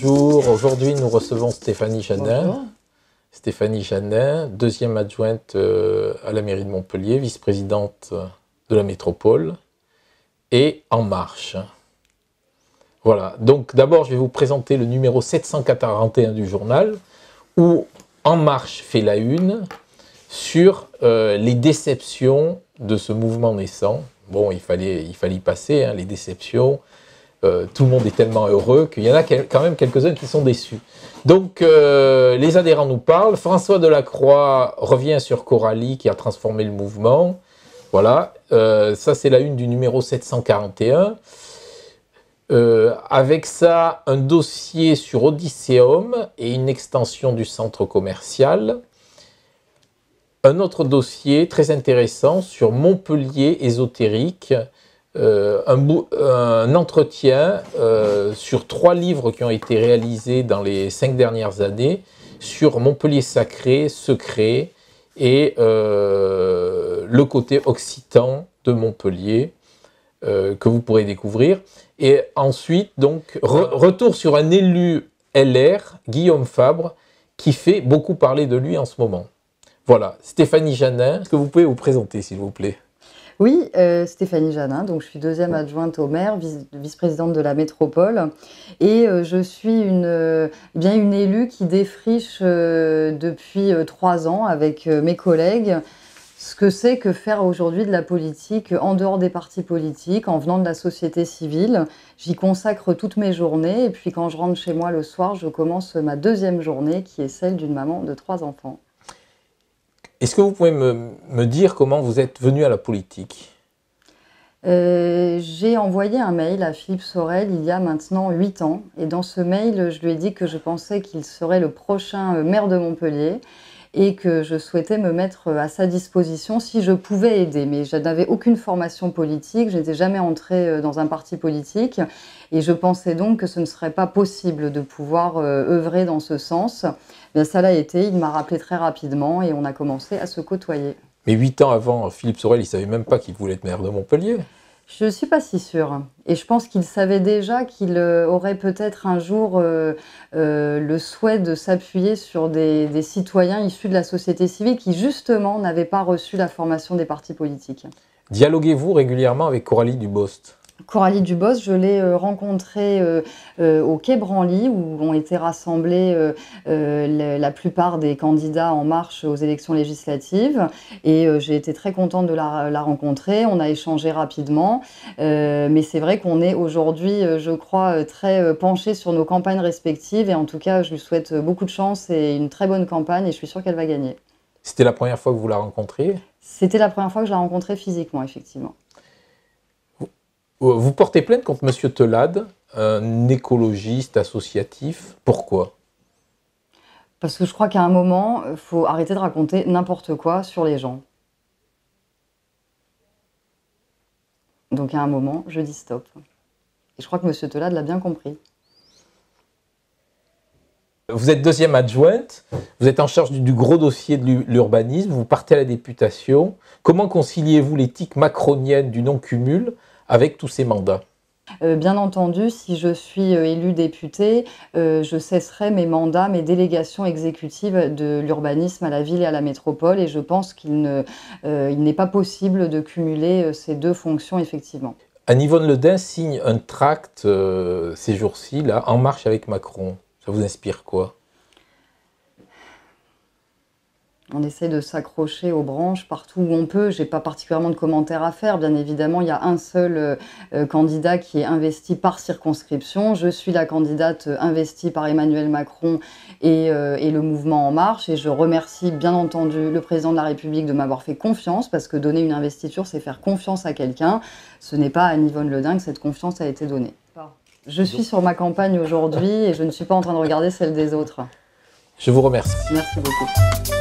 bonjour. Aujourd'hui, nous recevons Stéphanie Janin. Bonjour. Stéphanie Janin, deuxième adjointe à la mairie de Montpellier, vice-présidente de la métropole et En Marche. Voilà, donc d'abord, je vais vous présenter le numéro 741 du journal où En Marche fait la une sur les déceptions de ce mouvement naissant. Bon, il fallait y passer, hein, les déceptions. Tout le monde est tellement heureux qu'il y en a quand même quelques-uns qui sont déçus. Donc, les adhérents nous parlent. François Delacroix revient sur Coralie qui a transformé le mouvement. Voilà, ça c'est la une du numéro 741. Avec ça, un dossier sur Odysseum et une extension du centre commercial. Un autre dossier très intéressant sur Montpellier ésotérique. Un entretien sur 3 livres qui ont été réalisés dans les 5 dernières années sur Montpellier sacré, secret et le côté occitan de Montpellier que vous pourrez découvrir. Et ensuite, donc, retour sur un élu LR, Guillaume Fabre, qui fait beaucoup parler de lui en ce moment. Voilà, Stéphanie Janin, est-ce que vous pouvez vous présenter, s'il vous plaît ? Oui, Stéphanie Janin, donc je suis deuxième adjointe au maire, vice-présidente de la métropole, et je suis bien une élue qui défriche depuis 3 ans avec mes collègues ce que c'est que faire aujourd'hui de la politique en dehors des partis politiques, en venant de la société civile. J'y consacre toutes mes journées, et puis quand je rentre chez moi le soir, je commence ma deuxième journée qui est celle d'une maman de 3 enfants. Est-ce que vous pouvez me dire comment vous êtes venu à la politique ? J'ai envoyé un mail à Philippe Sorel il y a maintenant 8 ans. Et dans ce mail, je lui ai dit que je pensais qu'il serait le prochain maire de Montpellier et que je souhaitais me mettre à sa disposition si je pouvais aider. Mais je n'avais aucune formation politique, je n'étais jamais entrée dans un parti politique et je pensais donc que ce ne serait pas possible de pouvoir œuvrer dans ce sens. Bien, ça l'a été, il m'a rappelé très rapidement et on a commencé à se côtoyer. Mais 8 ans avant, Philippe Sorel, il ne savait même pas qu'il voulait être maire de Montpellier. Je ne suis pas si sûre. Et je pense qu'il savait déjà qu'il aurait peut-être un jour le souhait de s'appuyer sur des citoyens issus de la société civile qui, justement, n'avaient pas reçu la formation des partis politiques. Dialoguez-vous régulièrement avec Coralie Dubost ? Coralie Dubost, je l'ai rencontrée au Quai Branly où ont été rassemblés la plupart des candidats En Marche aux élections législatives et j'ai été très contente de la rencontrer. On a échangé rapidement, mais c'est vrai qu'on est aujourd'hui, je crois, très penchés sur nos campagnes respectives et en tout cas, je lui souhaite beaucoup de chance et une très bonne campagne et je suis sûre qu'elle va gagner. C'était la première fois que vous la rencontriez ? C'était la première fois que je la rencontrais physiquement, effectivement. Vous portez plainte contre M. Telade, un écologiste associatif. Pourquoi ? Parce que je crois qu'à un moment, il faut arrêter de raconter n'importe quoi sur les gens. Donc à un moment, je dis stop. Et je crois que M. Telade l'a bien compris. Vous êtes deuxième adjointe, vous êtes en charge du gros dossier de l'urbanisme, vous partez à la députation. Comment conciliez-vous l'éthique macronienne du non-cumul avec tous ces mandats ? Bien entendu, si je suis élue députée, je cesserai mes mandats, mes délégations exécutives de l'urbanisme à la ville et à la métropole et je pense qu'il n'est pas possible de cumuler ces 2 fonctions effectivement. Anne-Yvonne Le Dain signe un tract ces jours-ci, là, En Marche avec Macron. Ça vous inspire quoi ? On essaie de s'accrocher aux branches partout où on peut. Je n'ai pas particulièrement de commentaires à faire. Bien évidemment, il y a un seul candidat qui est investi par circonscription. Je suis la candidate investie par Emmanuel Macron et le mouvement En Marche. Et je remercie bien entendu le président de la République de m'avoir fait confiance parce que donner une investiture, c'est faire confiance à quelqu'un. Ce n'est pas à Anne-Yvonne Le Dain que cette confiance a été donnée. Je suis sur ma campagne aujourd'hui et je ne suis pas en train de regarder celle des autres. Je vous remercie. Merci beaucoup.